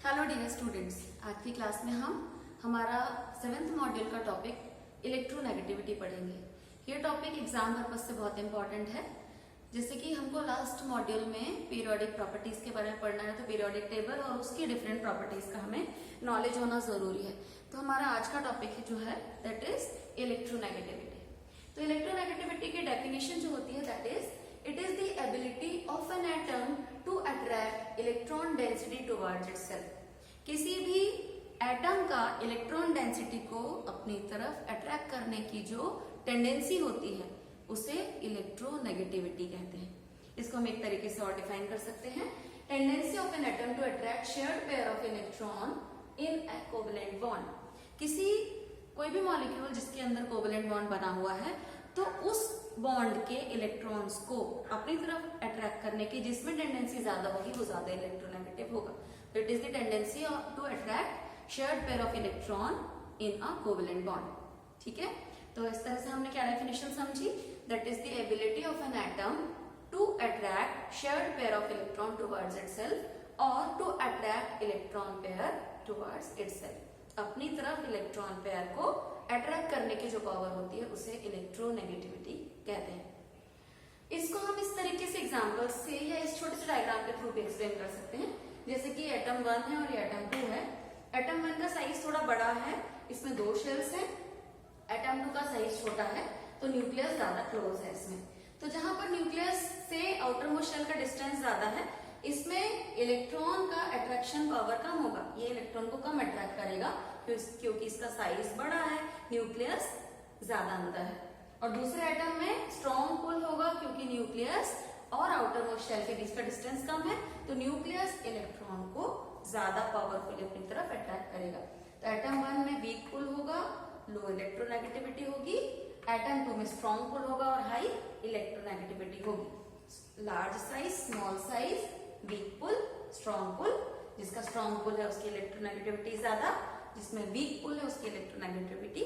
Hello dear students, आज की class में हम हमारा 7th मॉड्यूल का टॉपिक इलेक्ट्रोनेगेटिविटी पढ़ेंगे। ये टॉपिक एग्जाम पर्पज से बहुत इंपॉर्टेंट है। जैसे कि हमको लास्ट मॉड्यूल में पीरियोडिक प्रॉपर्टीज के बारे में पढ़ना है, तो पीरियोडिक टेबल और उसकी डिफरेंट प्रॉपर्टीज का हमें नॉलेज होना जरूरी है। तो हमारा आज का टॉपिक जो है दैट इज इलेक्ट्रोनेगेटिविटी। तो इलेक्ट्रोनेगेटिविटी की डेफिनेशन जो होती है that is it is the ability of an atom to attract electron density towards itself. किसी भी एटम का इलेक्ट्रॉन डेंसिटी को अपनी तरफ अट्रैक्ट करने की जो टेंडेंसी होती है उसे इलेक्ट्रोनेगेटिविटी कहते हैं। इसको हम एक तरीके से और डिफाइन कर सकते हैं, tendency of an atom to attract shared pair of electron in a covalent bond. किसी कोई भी मॉलिक्यूल जिसके अंदर कोवेलेंट बॉन्ड बना हुआ है तो उस बॉन्ड के इलेक्ट्रॉन्स को अपनी तरफ अट्रैक्ट करने की जिसमें टेंडेंसी ज्यादा होगी वो ज्यादा इलेक्ट्रोनेगेटिव होगा। तो it is the tendency to attract shared pair of electron in a covalent bond. ठीक है, तो इस तरह से हमने क्या डेफिनेशन समझी, that is the ability of an atom to attract shared pair of electron towards itself और to attract electron pair towards itself. अपनी तरफ इलेक्ट्रॉन पेयर को अट्रैक्ट करने की जो पावर होती है उसे इलेक्ट्रोनेगेटिविटी कहते हैं। इसको हम इस तरीके से एग्जांपल से या इस छोटे से डायग्राम के थ्रू भी एक्सप्लेन कर सकते हैं। जैसे कि एटम 1 है और ये एटम 2 है। एटम 1 का साइज थोड़ा बड़ा है, इसमें 2 शेल्स हैं। एटम 2 का साइज छोटा है तो न्यूक्लियस ज्यादा क्लोज है इसमें। तो जहां पर न्यूक्लियस से आउटर मोस्ट शेल का डिस्टेंस ज्यादा है, इसमें इलेक्ट्रॉन का अट्रैक्शन पावर कम होगा। ये इलेक्ट्रॉन को कम अट्रैक्ट करेगा क्योंकि इसका साइज बड़ा है, न्यूक्लियस ज्यादा अंदर है। और दूसरे एटम में स्ट्रॉन्ग पुल होगा क्योंकि न्यूक्लियस और आउटर मोस्ट शेल के बीच का डिस्टेंस कम है, तो न्यूक्लियस इलेक्ट्रॉन को ज्यादा पावरफुली अपनी तरफ अट्रैक्ट करेगा। तो एटम 1 में वीक पुल होगा, लो इलेक्ट्रोनेगेटिविटी होगी। एटम 2 में स्ट्रॉन्ग पुल होगा और हाई इलेक्ट्रोनेगेटिविटी होगी। Large size, small size, weak pull, strong pull. जिसका स्ट्रॉन्ग पुल है उसकी इलेक्ट्रोनेगेटिविटी ज्यादा, जिसमें वीक पुल है उसकी इलेक्ट्रोनेगेटिविटी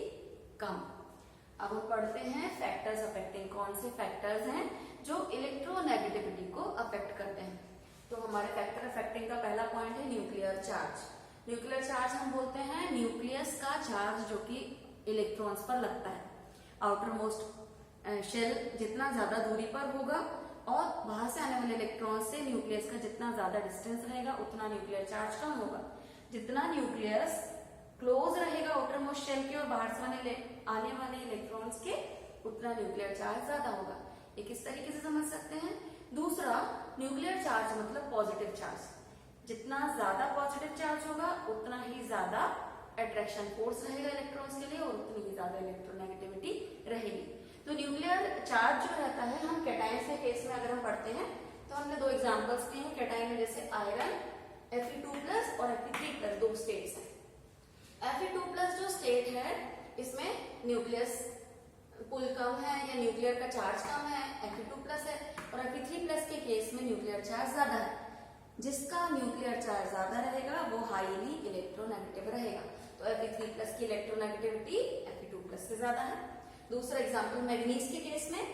कम। अब हम पढ़ते हैं फैक्टर्स अफेक्टिंग। कौन से फैक्टर्स हैं जो इलेक्ट्रोनेगेटिविटी को अफेक्ट करते हैं। तो हमारे फैक्टर अफेक्टिंग का पहला पॉइंट है न्यूक्लियर चार्ज। न्यूक्लियर चार्ज हम बोलते हैं न्यूक्लियस का चार्ज जो कि इलेक्ट्रॉन्स पर लगता है। आउटर मोस्ट शेल जितना ज्यादा दूरी पर होगा और बाहर से आने वाले इलेक्ट्रॉन से न्यूक्लियस का जितना ज्यादा डिस्टेंस रहेगा उतना न्यूक्लियर चार्ज कम होगा। जितना न्यूक्लियस क्लोज रहेगा आउटर मोस्ट शेल के और बाहर से आने वाले इलेक्ट्रॉन्स के उतना न्यूक्लियर चार्ज ज्यादा होगा। ये किस तरीके से समझ सकते हैं। दूसरा, न्यूक्लियर चार्ज मतलब पॉजिटिव चार्ज। जितना ज्यादा पॉजिटिव चार्ज होगा उतना ही ज्यादा अट्रैक्शन फोर्स रहेगा इलेक्ट्रॉन्स के लिए और उतनी ही ज्यादा इलेक्ट्रोनेगेटिविटी रहेगी। तो न्यूक्लियर चार्ज जो रहता है, हम कैटायन के केस में अगर हम पढ़ते हैं तो हमने 2 एग्जांपल्स दिए हैं। कैटायन में जैसे आयरन Fe2+ और Fe3+, 2 स्टेट्स हैं। Fe2+ जो स्टेट है इसमें न्यूक्लियस पुल कम है या न्यूक्लियर का चार्ज कम है, Fe2+ है। और Fe3+ के केस में न्यूक्लियर चार्ज ज्यादा है। जिसका न्यूक्लियर चार्ज ज्यादा रहेगा वो हाईली इलेक्ट्रोनेगेटिव रहेगा। तो Fe3+ की इलेक्ट्रोनेगेटिविटी Fe2+ से ज्यादा है। दूसरा एग्जांपल मैग्नीज के केस में,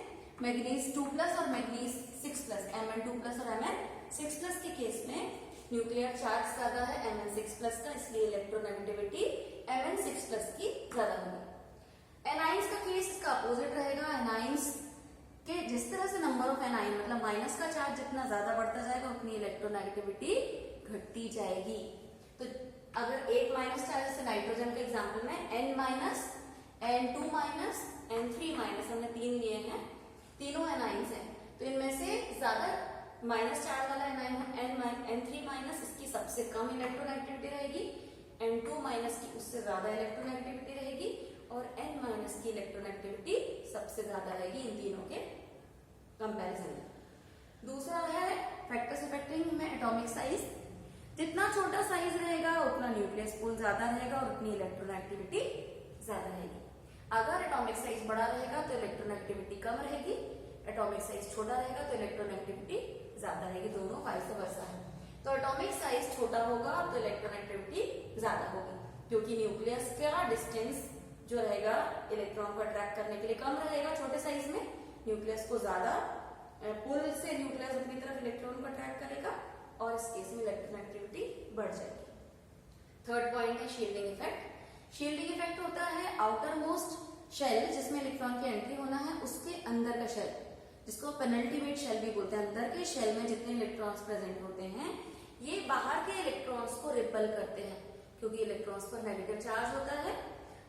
मैग्नीज 2+ और मैग्नीज 6+, Mn2+ और Mn6+ के केस में न्यूक्लियर चार्ज ज्यादा है Mn6+ का, इसलिए इलेक्ट्रोनेगेटिविटी Mn6+ की ज्यादा होगी। एनाइंस का केस इसका अपोजिट रहेगा। एनाइंस के जिस तरह से नंबर ऑफ एनाइन मतलब माइनस का चार्ज जितना ज्यादा बढ़ता जाएगा उतनी इलेक्ट्रोनेगेटिविटी घटती जाएगी। तो अगर एक माइनस चार्ज से नाइट्रोजन के एग्जाम्पल में N-, N2-, N3-, हमने 3 लिए हैं, तीनों एनाइंस हैं। तो इनमें से ज्यादा माइनस चार्ज वाला एनाइन N3-, इसकी सबसे कम इलेक्ट्रोनेगेटिविटी रहेगी। N2- की उससे ज्यादा इलेक्ट्रोनेगेटिविटी रहेगी और N- की इलेक्ट्रोनेगेटिविटी सबसे ज्यादा रहेगी इन तीनों के कंपैरिजन में। दूसरा है फैक्टर्स अफेक्टिंग में एटॉमिक साइज। जितना छोटा साइज रहेगा उतना न्यूक्लियस पुल ज्यादा रहेगा और उतनी इलेक्ट्रोनेगेटिविटी ज्यादा रहेगी। अगर एटॉमिक साइज बड़ा रहेगा तो इलेक्ट्रोनेगेटिविटी कम रहेगी, एटॉमिक साइज छोटा रहेगा तो इलेक्ट्रोनेगेटिविटी ज्यादा रहेगी, दोनों वाइस वर्सा है। तो एटॉमिक साइज छोटा होगा तो इलेक्ट्रोनेगेटिविटी ज्यादा होगी क्योंकि न्यूक्लियस का डिस्टेंस जो रहेगा इलेक्ट्रॉन को अट्रैक्ट करने के लिए कम रहेगा छोटे साइज में। न्यूक्लियस को ज्यादा पुल से न्यूक्लियस अपनी तरफ इलेक्ट्रॉन को अट्रैक्ट करेगा और इस केस में इलेक्ट्रोनेगेटिविटी बढ़ जाएगी। थर्ड पॉइंट है शील्डिंग इफेक्ट। शील्डिंग इफेक्ट होता है आउटर मोस्ट शेल जिसमें इलेक्ट्रॉन की एंट्री होना है, उसके अंदर का शेल, जिसको पेनल्टीमेट शेल भी बोलते हैं। अंदर के शेल में जितने इलेक्ट्रॉन्स प्रेजेंट होते हैं ये बाहर के इलेक्ट्रॉन्स को रिपेल करते हैं, क्योंकि इलेक्ट्रॉन्स पर नेगेटिव चार्ज होता है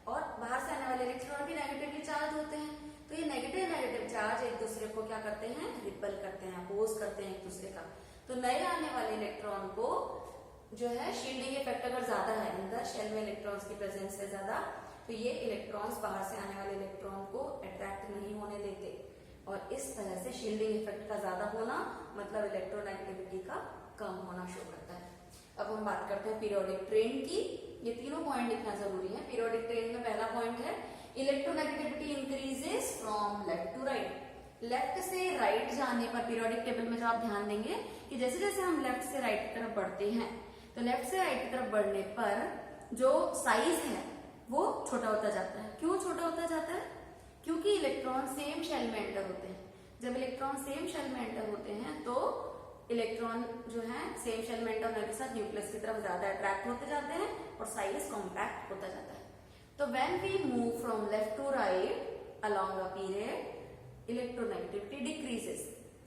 और बाहर से आने वाले इलेक्ट्रॉन भी नेगेटिवली चार्ज होते हैं। तो ये नेगेटिव चार्ज एक दूसरे को क्या करते हैं, रिपेल करते हैं, अपोज करते हैं एक दूसरे का। तो नए आने वाले इलेक्ट्रॉन को जो है शील्डिंग इफेक्ट अगर ज्यादा है, अंदर शेल में इलेक्ट्रॉन्स की प्रेजेंस है ज्यादा, तो ये इलेक्ट्रॉन्स बाहर से आने वाले इलेक्ट्रॉन को अट्रैक्ट नहीं होने देते, और इस तरह से शील्डिंग इफेक्ट का ज्यादा होना मतलब इलेक्ट्रोनेगेटिविटी का कम होना शो करता है। अब हम बात करते हैं पीरियोडिक ट्रेंड की। ये तीनों पॉइंट लिखना जरूरी है। पीरियोडिक ट्रेंड में पहला पॉइंट है electronegativity increases from left to right. Left से राइट जाने पर पीरियोडिक टेबल में जो आप ध्यान देंगे कि जैसे जैसे हम लेफ्ट से राइट की तरफ बढ़ते हैं, तो लेफ्ट से राइट की तरफ बढ़ने पर जो साइज है वो छोटा होता जाता है। क्यों छोटा होता जाता है? क्योंकि इलेक्ट्रॉन सेम शेल में एंटर होते हैं। जब इलेक्ट्रॉन सेम शेल में एंटर होते हैं तो इलेक्ट्रॉन जो है सेम शेल में एंटर होने के साथ न्यूक्लियस की तरफ ज्यादा अट्रैक्ट होते जाते हैं और साइज कॉम्पैक्ट होता जाता है। तो when we move from left to right along a period electronegativity decreases,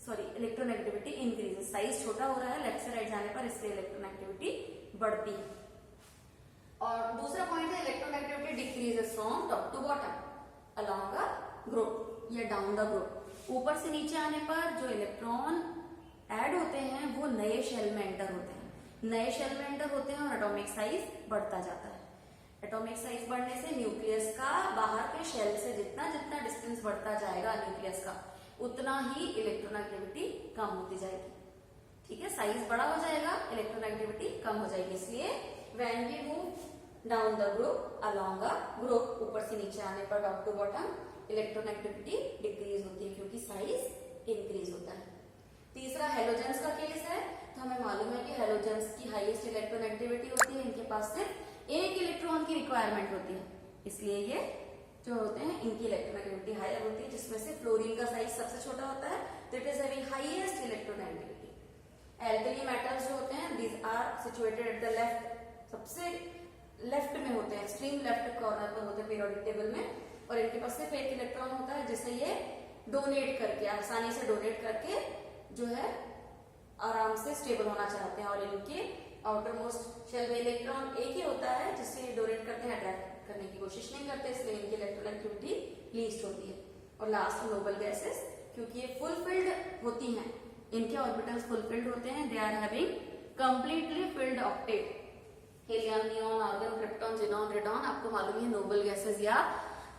electronegativity increases. Size छोटा हो रहा है लेफ्ट से राइट जाने पर, इससे इलेक्ट्रोनेगेटिविटी बढ़ती है। और दूसरा पॉइंट है electronegativity decreases from top to bottom along a group या डाउन द ग्रुप। ऊपर से नीचे आने पर जो इलेक्ट्रॉन ऐड होते हैं वो नए शेल में एंटर होते हैं। नए शेल में एंटर होते हैं और एटॉमिक साइज बढ़ता जाता है। एटॉमिक साइज बढ़ने से न्यूक्लियस का बाहर के शेल से जितना जितना डिस्टेंस बढ़ता जाएगा न्यूक्लियस का, उतना ही इलेक्ट्रोनेगेटिविटी कम होती जाएगी। ठीक है, साइज बड़ा हो जाएगा, इलेक्ट्रोनेगेटिविटी कम हो जाएगी। इसलिए when we move down the group along a group, ऊपर से नीचे आने पर top to bottom electronegativity decrease होती है क्योंकि साइज इंक्रीज होता है। तीसरा हेलोजेंस का केस है। तो हमें मालूम है कि हेलोजेंस की हाईएस्ट इलेक्ट्रोनेगेटिविटी होती है, इनके पास सिर्फ एक इलेक्ट्रॉन की रिक्वायरमेंट होती है, इसलिए ये जो होते हैं इनकी इलेक्ट्रोनेगेटिविटी हायर होती है, जिसमें से फ्लोरीन का साइज सबसे छोटा होता है, तो it is having highest electronegativity. Alkali metals जो होते हैं these are situated at the left, सबसे लेफ्ट में होते हैं, एक्सट्रीम लेफ्ट कॉर्नर पर होते हैं पीरियोडिक टेबल में, और इनके पास सिर्फ एक इलेक्ट्रॉन होता है जिसे ये डोनेट करके, आसानी से डोनेट करके जो है आराम से स्टेबल होना चाहते हैं। और इनके आउटर मोस्ट शेल में इलेक्ट्रॉन एक ही होता है जिससे ये डोनेट करते हैं, अट्रैक्ट करने की कोशिश नहीं करते, इसलिए इनकी इलेक्ट्रोनेगेटिविटी लीस्ट होती है। और लास्ट नोबल गैसेस, क्योंकि ये फुलफिल्ड होती हैं, इनके ऑर्बिटल्स फुलफिल्ड होते हैं, they are having completely filled octet. Helium, neon, argon, krypton, xenon, radon, आपको मालूम है नोबल गैसेस या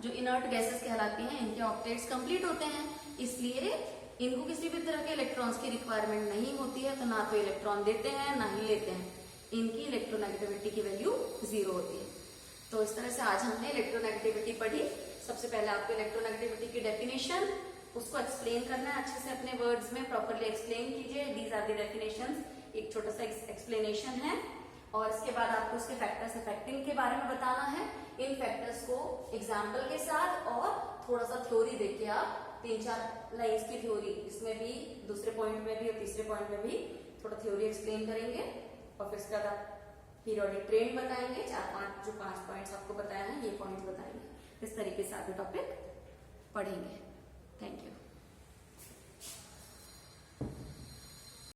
जो इनर्ट गैसेस कहलाती हैं, इनके ऑक्टेट्स कंप्लीट होते हैं, इसलिए इनको किसी भी तरह के इलेक्ट्रॉन्स की रिक्वायरमेंट नहीं होती है। तो ना तो इलेक्ट्रॉन देते हैं ना ही लेते हैं, इनकी इलेक्ट्रोनेगेटिविटी की वैल्यू 0 होती है। तो इस तरह से आज हमने इलेक्ट्रोनेगेटिविटी पढ़ी। सबसे पहले आपको इलेक्ट्रोनेगेटिविटी की डेफिनेशन, उसको एक्सप्लेन करना है अच्छे से, अपने वर्ड्स में प्रॉपरली एक्सप्लेन कीजिए। दीज आर द डेफिनेशंस, एक छोटा सा एक्सप्लेनेशन है। और इसके बाद आपको उसके फैक्टर्स इफेक्टिंग के बारे में बताना है। इन फैक्टर्स को एग्जाम्पल के साथ और थोड़ा सा थ्योरी देके आप 3-4 लाइन्स की थ्योरी, इसमें भी दूसरे पॉइंट में भी और तीसरे पॉइंट में भी थोड़ा थ्योरी एक्सप्लेन करेंगे, और फिर इसके बाद आप पीरियोडिक ट्रेंड बताएंगे, 4-5 जो 5 पॉइंट्स आपको बताए हैं ये पॉइंट्स बताएंगे। इस तरीके से आगे टॉपिक पढ़ेंगे। Thank you.